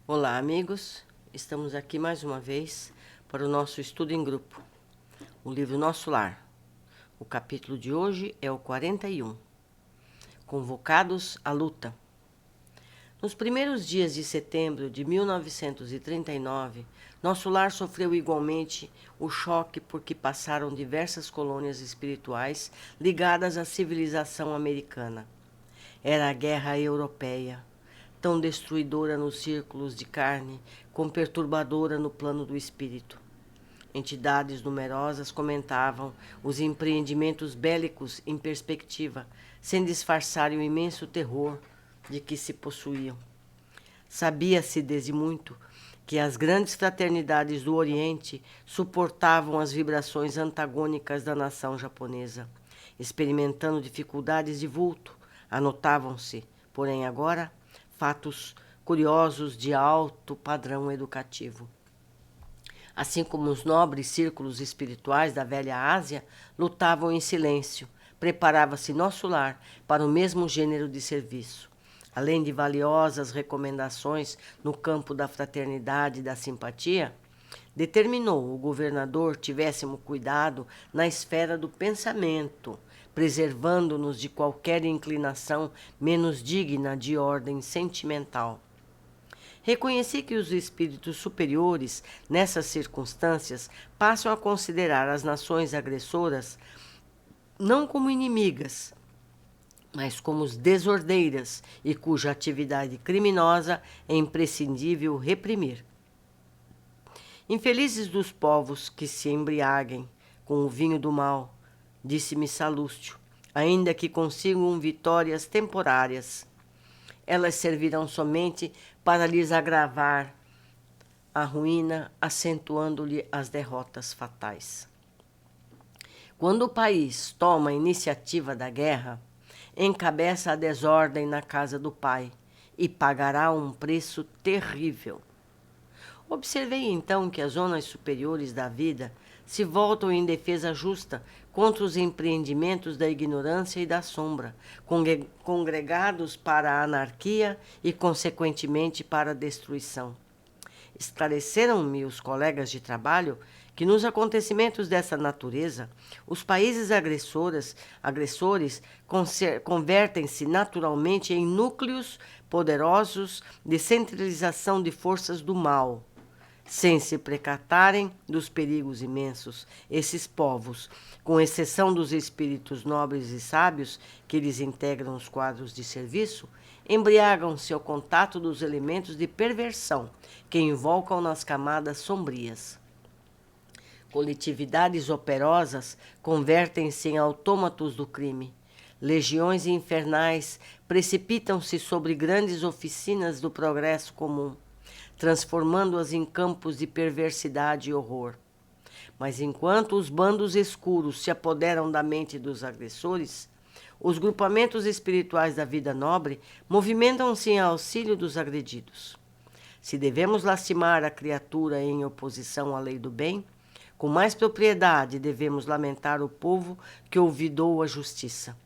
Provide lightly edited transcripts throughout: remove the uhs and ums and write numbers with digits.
Olá, amigos. Estamos aqui mais uma vez para o nosso estudo em grupo, o livro Nosso Lar. O capítulo de hoje é o 41, Convocados à Luta. Nos primeiros dias de setembro de 1939, Nosso Lar sofreu igualmente o choque por que passaram diversas colônias espirituais ligadas à civilização americana. Era a Guerra Europeia, tão destruidora nos círculos de carne, como perturbadora no plano do espírito. Entidades numerosas comentavam os empreendimentos bélicos em perspectiva, sem disfarçar o imenso terror de que se possuíam. Sabia-se desde muito que as grandes fraternidades do Oriente suportavam as vibrações antagônicas da nação japonesa, experimentando dificuldades de vulto. Anotavam-se, porém agora, fatos curiosos de alto padrão educativo. Assim como os nobres círculos espirituais da velha Ásia lutavam em silêncio, preparava-se Nosso Lar para o mesmo gênero de serviço. Além de valiosas recomendações no campo da fraternidade e da simpatia, determinou o governador tivéssemos cuidado na esfera do pensamento, preservando-nos de qualquer inclinação menos digna de ordem sentimental. Reconheci que os espíritos superiores, nessas circunstâncias, passam a considerar as nações agressoras não como inimigas, mas como desordeiras e cuja atividade criminosa é imprescindível reprimir. Infelizes dos povos que se embriaguem com o vinho do mal, disse-me Salúcio, ainda que consigam vitórias temporárias. Elas servirão somente para lhes agravar a ruína, acentuando-lhe as derrotas fatais. Quando o país toma a iniciativa da guerra, encabeça a desordem na casa do pai e pagará um preço terrível. Observei então que as zonas superiores da vida se voltam em defesa justa contra os empreendimentos da ignorância e da sombra, congregados para a anarquia e, consequentemente, para a destruição. Esclareceram-me os colegas de trabalho que nos acontecimentos dessa natureza, os países agressores convertem-se naturalmente em núcleos poderosos de centralização de forças do mal. Sem se precatarem dos perigos imensos, esses povos, com exceção dos espíritos nobres e sábios que lhes integram os quadros de serviço, embriagam-se ao contato dos elementos de perversão que invocam nas camadas sombrias. Coletividades operosas convertem-se em autômatos do crime. Legiões infernais precipitam-se sobre grandes oficinas do progresso comum, transformando-as em campos de perversidade e horror. Mas enquanto os bandos escuros se apoderam da mente dos agressores, os grupamentos espirituais da vida nobre movimentam-se em auxílio dos agredidos. Se devemos lastimar a criatura em oposição à lei do bem, com mais propriedade devemos lamentar o povo que olvidou a justiça.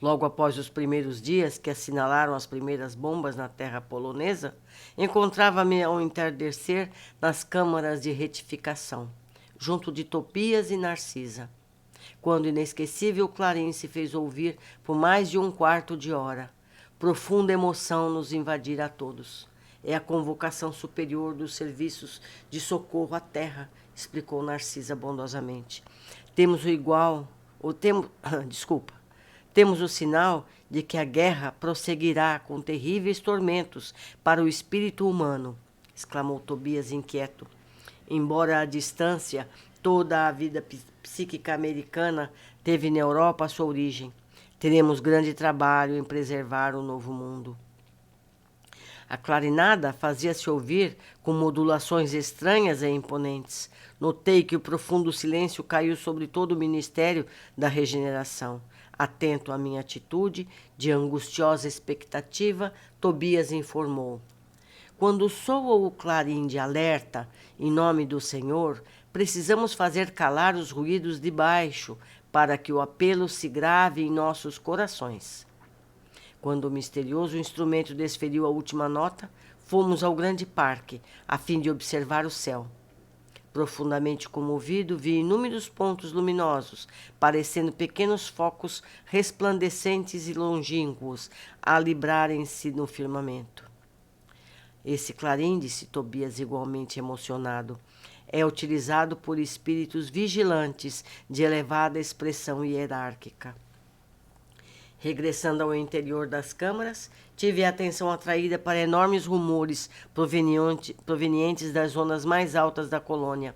Logo após os primeiros dias que assinalaram as primeiras bombas na terra polonesa, encontrava-me ao entardecer nas câmaras de retificação, junto de Tobias e Narcisa, quando o inesquecível clarim se fez ouvir por mais de um quarto de hora. Profunda emoção nos invadira a todos. É a convocação superior dos serviços de socorro à terra, explicou Narcisa bondosamente. Temos o igual, ou temos, temos o sinal de que a guerra prosseguirá com terríveis tormentos para o espírito humano, exclamou Tobias inquieto. Embora à distância, toda a vida psíquica americana teve na Europa a sua origem. Teremos grande trabalho em preservar o novo mundo. A clarinada fazia-se ouvir com modulações estranhas e imponentes. Notei que o profundo silêncio caiu sobre todo o ministério da regeneração. Atento à minha atitude, de angustiosa expectativa, Tobias informou. Quando soa o clarim de alerta, em nome do Senhor, precisamos fazer calar os ruídos de baixo, para que o apelo se grave em nossos corações. Quando o misterioso instrumento desferiu a última nota, fomos ao grande parque, a fim de observar o céu. Profundamente comovido, vi inúmeros pontos luminosos, parecendo pequenos focos resplandecentes e longínquos, a librarem-se no firmamento. Esse clarim, disse Tobias igualmente emocionado, é utilizado por espíritos vigilantes de elevada expressão hierárquica. Regressando ao interior das câmaras, tive a atenção atraída para enormes rumores provenientes das zonas mais altas da colônia,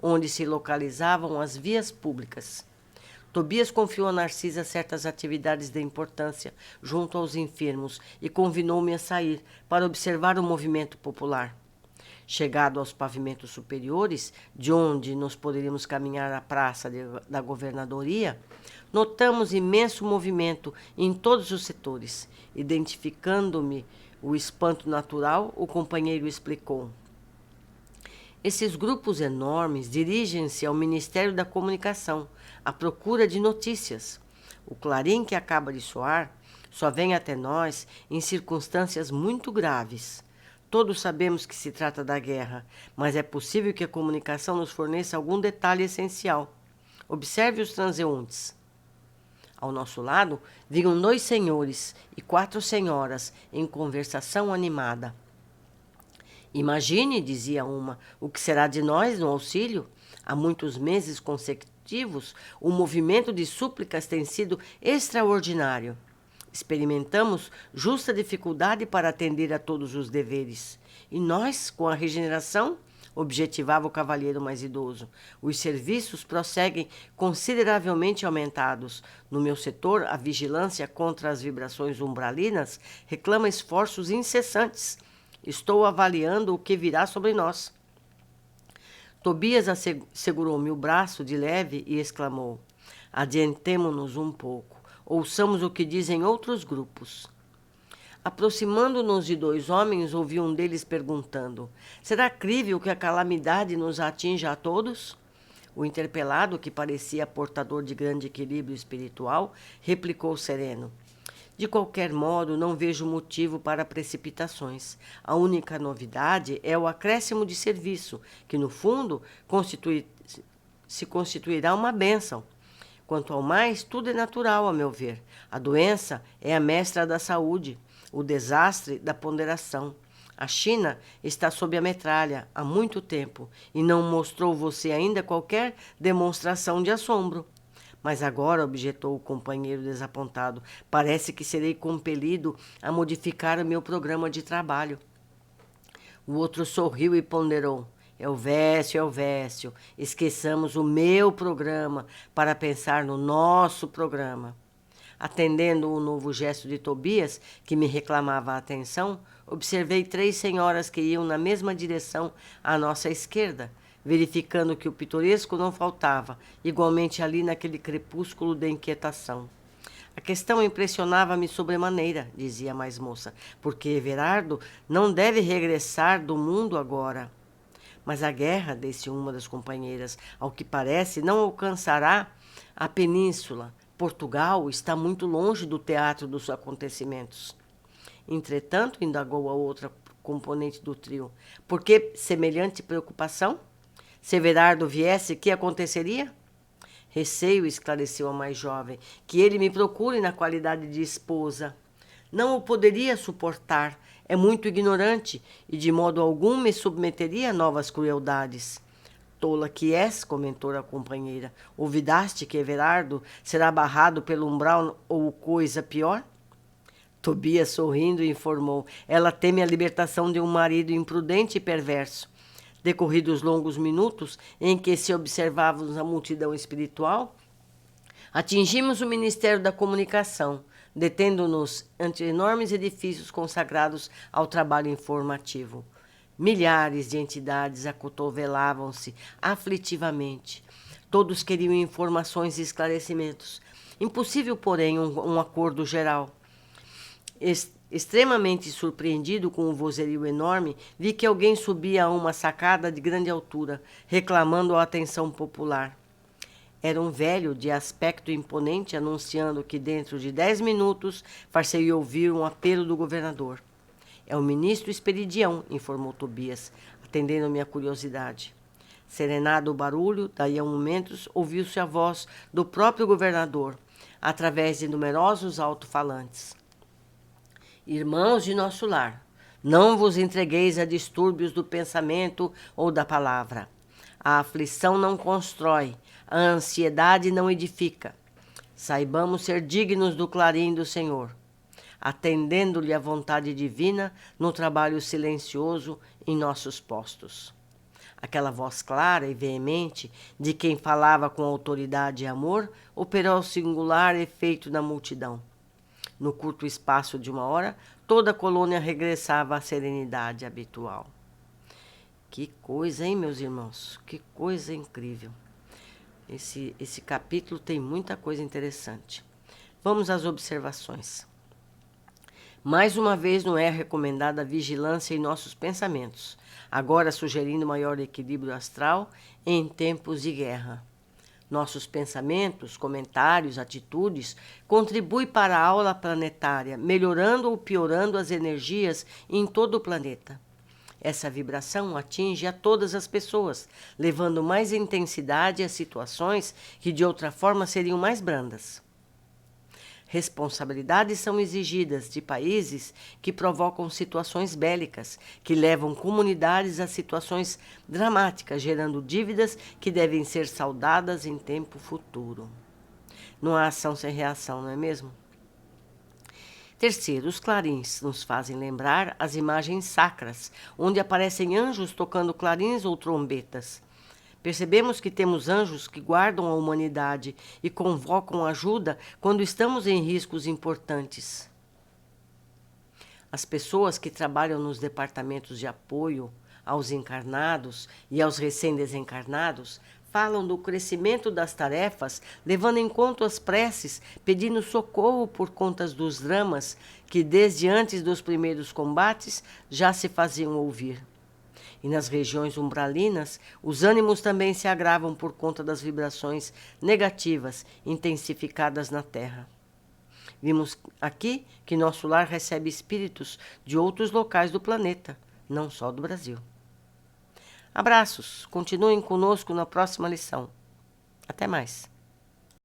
onde se localizavam as vias públicas. Tobias confiou a Narcisa certas atividades de importância junto aos enfermos e convidou-me a sair para observar o movimento popular. Chegado aos pavimentos superiores, de onde nos poderíamos caminhar à praça da governadoria, notamos imenso movimento em todos os setores. Identificando-me o espanto natural, o companheiro explicou. Esses grupos enormes dirigem-se ao Ministério da Comunicação, à procura de notícias. O clarim que acaba de soar só vem até nós em circunstâncias muito graves. Todos sabemos que se trata da guerra, mas é possível que a comunicação nos forneça algum detalhe essencial. Observe os transeuntes. Ao nosso lado, vinham 2 senhores e 4 senhoras em conversação animada. Imagine, dizia uma, o que será de nós no auxílio? Há muitos meses consecutivos, o movimento de súplicas tem sido extraordinário. Experimentamos justa dificuldade para atender a todos os deveres. E nós, com a regeneração, objetivava o cavalheiro mais idoso, os serviços prosseguem consideravelmente aumentados. No meu setor, a vigilância contra as vibrações umbralinas reclama esforços incessantes. Estou avaliando o que virá sobre nós. Tobias segurou-me o braço de leve e exclamou: adiantemo-nos um pouco. Ouçamos o que dizem outros grupos. Aproximando-nos de 2 homens, ouvi um deles perguntando: será crível que a calamidade nos atinja a todos? O interpelado, que parecia portador de grande equilíbrio espiritual, replicou sereno: de qualquer modo, não vejo motivo para precipitações. A única novidade é o acréscimo de serviço, que, no fundo, se constituirá uma bênção. Quanto ao mais, tudo é natural, a meu ver. A doença é a mestra da saúde, o desastre da ponderação. A China está sob a metralha há muito tempo e não mostrou você ainda qualquer demonstração de assombro. Mas agora, objetou o companheiro desapontado, parece que serei compelido a modificar o meu programa de trabalho. O outro sorriu e ponderou: Elvésio, esqueçamos o meu programa para pensar no nosso programa. Atendendo o novo gesto de Tobias, que me reclamava a atenção, observei 3 senhoras que iam na mesma direção à nossa esquerda, verificando que o pitoresco não faltava, igualmente ali naquele crepúsculo de inquietação. A questão impressionava-me sobremaneira, dizia a mais moça, porque Everardo não deve regressar do mundo agora. Mas a guerra, disse uma das companheiras, ao que parece, não alcançará a península. Portugal está muito longe do teatro dos acontecimentos. Entretanto, indagou a outra componente do trio, por que semelhante preocupação? Se Everardo viesse, que aconteceria? Receio, esclareceu a mais jovem, que ele me procure na qualidade de esposa. Não o poderia suportar, é muito ignorante e de modo algum me submeteria a novas crueldades. Tola que és, comentou a companheira. Ouvidaste que Everardo será barrado pelo umbral ou coisa pior? Tobias, sorrindo, informou. Ela teme a libertação de um marido imprudente e perverso. Decorridos longos minutos em que se observávamos a multidão espiritual, atingimos o Ministério da Comunicação, detendo-nos ante enormes edifícios consagrados ao trabalho informativo. Milhares de entidades acotovelavam-se aflitivamente. Todos queriam informações e esclarecimentos. Impossível, porém, um acordo geral. Extremamente surpreendido com o vozerio enorme, vi que alguém subia a uma sacada de grande altura, reclamando a atenção popular. Era um velho de aspecto imponente anunciando que dentro de 10 minutos far-se-ia ouvir um apelo do governador. É o ministro Esperidião, informou Tobias, atendendo a minha curiosidade. Serenado o barulho, daí a momentos ouviu-se a voz do próprio governador, através de numerosos alto-falantes. Irmãos de nosso lar, não vos entregueis a distúrbios do pensamento ou da palavra. A aflição não constrói, a ansiedade não edifica. Saibamos ser dignos do clarim do Senhor, atendendo-lhe à vontade divina no trabalho silencioso em nossos postos. Aquela voz clara e veemente de quem falava com autoridade e amor operou singular efeito na multidão. No curto espaço de 1 hora, toda a colônia regressava à serenidade habitual. Que coisa, hein, meus irmãos? Que coisa incrível. Esse capítulo tem muita coisa interessante. Vamos às observações. Mais uma vez, não é recomendada a vigilância em nossos pensamentos, agora sugerindo maior equilíbrio astral em tempos de guerra. Nossos pensamentos, comentários, atitudes contribuem para a aula planetária, melhorando ou piorando as energias em todo o planeta. Essa vibração atinge a todas as pessoas, levando mais intensidade a situações que de outra forma seriam mais brandas. Responsabilidades são exigidas de países que provocam situações bélicas, que levam comunidades a situações dramáticas, gerando dívidas que devem ser saldadas em tempo futuro. Não há ação sem reação, não é mesmo? Terceiro, os clarins nos fazem lembrar as imagens sacras, onde aparecem anjos tocando clarins ou trombetas. Percebemos que temos anjos que guardam a humanidade e convocam ajuda quando estamos em riscos importantes. As pessoas que trabalham nos departamentos de apoio aos encarnados e aos recém-desencarnados falam do crescimento das tarefas, levando em conta as preces, pedindo socorro por conta dos dramas que desde antes dos primeiros combates já se faziam ouvir. E nas regiões umbralinas, os ânimos também se agravam por conta das vibrações negativas intensificadas na Terra. Vimos aqui que nosso lar recebe espíritos de outros locais do planeta, não só do Brasil. Abraços, continuem conosco na próxima lição. Até mais.